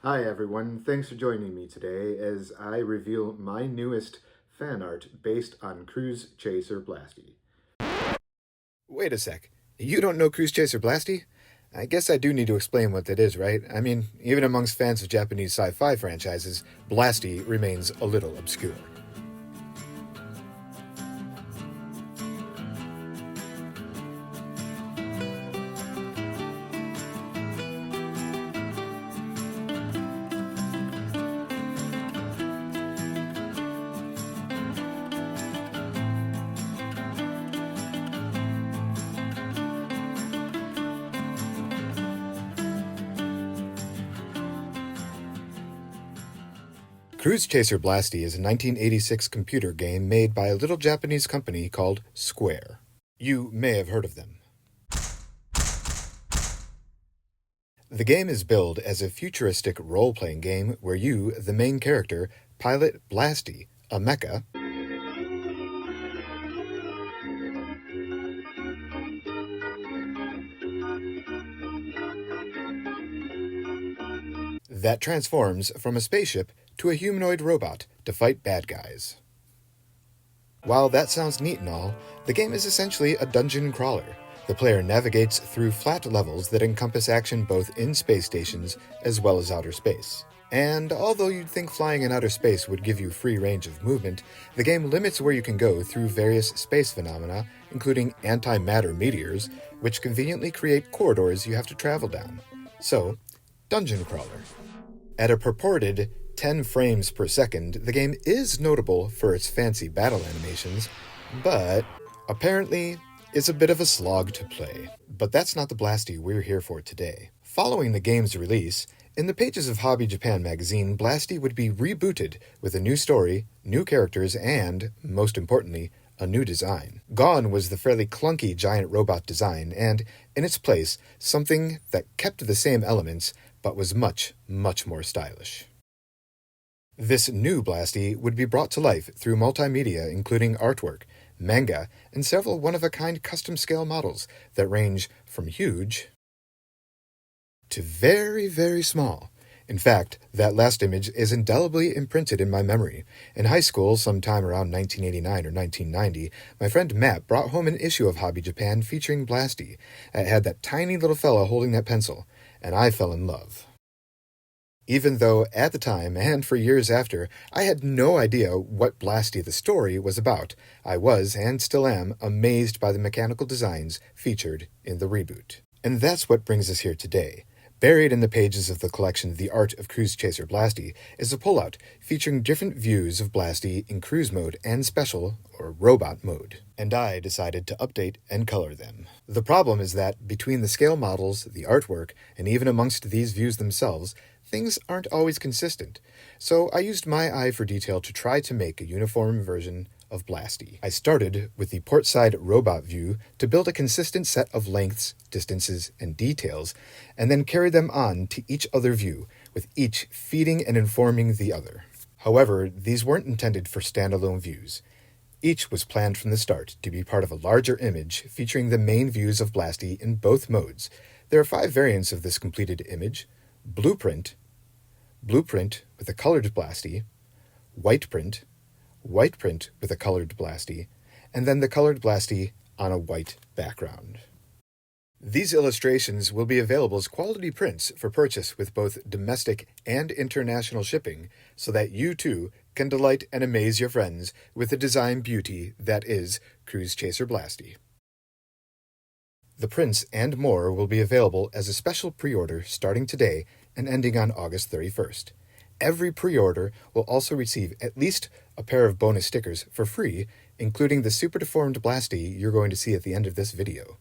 Hi everyone, thanks for joining me today as I reveal my newest fan art based on Cruise Chaser Blasty. Wait a sec. You don't know Cruise Chaser Blasty? I guess I do need to explain what that is, right? I mean, even amongst fans of Japanese sci-fi franchises, Blasty remains a little obscure. Cruise Chaser Blasty is a 1986 computer game made by a little Japanese company called Square. You may have heard of them. The game is billed as a futuristic role-playing game where you, the main character, pilot Blasty, a mecha, that transforms from a spaceship to a humanoid robot to fight bad guys. While that sounds neat and all, the game is essentially a dungeon crawler. The player navigates through flat levels that encompass action both in space stations as well as outer space. And although you'd think flying in outer space would give you free range of movement, the game limits where you can go through various space phenomena, including antimatter meteors, which conveniently create corridors you have to travel down. So, dungeon crawler. At a purported 10 frames per second, the game is notable for its fancy battle animations, but apparently is a bit of a slog to play. But that's not the Blasty we're here for today. Following the game's release, in the pages of Hobby Japan magazine, Blasty would be rebooted with a new story, new characters, and, most importantly, a new design. Gone was the fairly clunky giant robot design, and, in its place, something that kept the same elements but was much, much more stylish. This new Blasty would be brought to life through multimedia including artwork, manga, and several one-of-a-kind custom-scale models that range from huge to very, very small. In fact, that last image is indelibly imprinted in my memory. In high school, sometime around 1989 or 1990, my friend Matt brought home an issue of Hobby Japan featuring Blasty. It had that tiny little fella holding that pencil, and I fell in love. Even though, at the time, and for years after, I had no idea what Blasty the story was about, I was, and still am, amazed by the mechanical designs featured in the reboot. And that's what brings us here today. Buried in the pages of the collection The Art of Cruise Chaser Blasty is a pullout featuring different views of Blasty in cruise mode and special, or robot mode. And I decided to update and color them. The problem is that, between the scale models, the artwork, and even amongst these views themselves, things aren't always consistent, so I used my eye for detail to try to make a uniform version of Blasty. I started with the portside robot view to build a consistent set of lengths, distances, and details, and then carried them on to each other view, with each feeding and informing the other. However, these weren't intended for standalone views. Each was planned from the start to be part of a larger image featuring the main views of Blasty in both modes. There are 5 variants of this completed image: Blueprint, Blueprint with a colored Blasty, White Print with a colored Blasty, and then the colored Blasty on a white background. These illustrations will be available as quality prints for purchase with both domestic and international shipping, so that you too can delight and amaze your friends with the design beauty that is Cruise Chaser Blasty. The prints and more will be available as a special pre-order starting today and ending on August 31st. Every pre-order will also receive at least a pair of bonus stickers for free, including the super deformed Blasty you're going to see at the end of this video.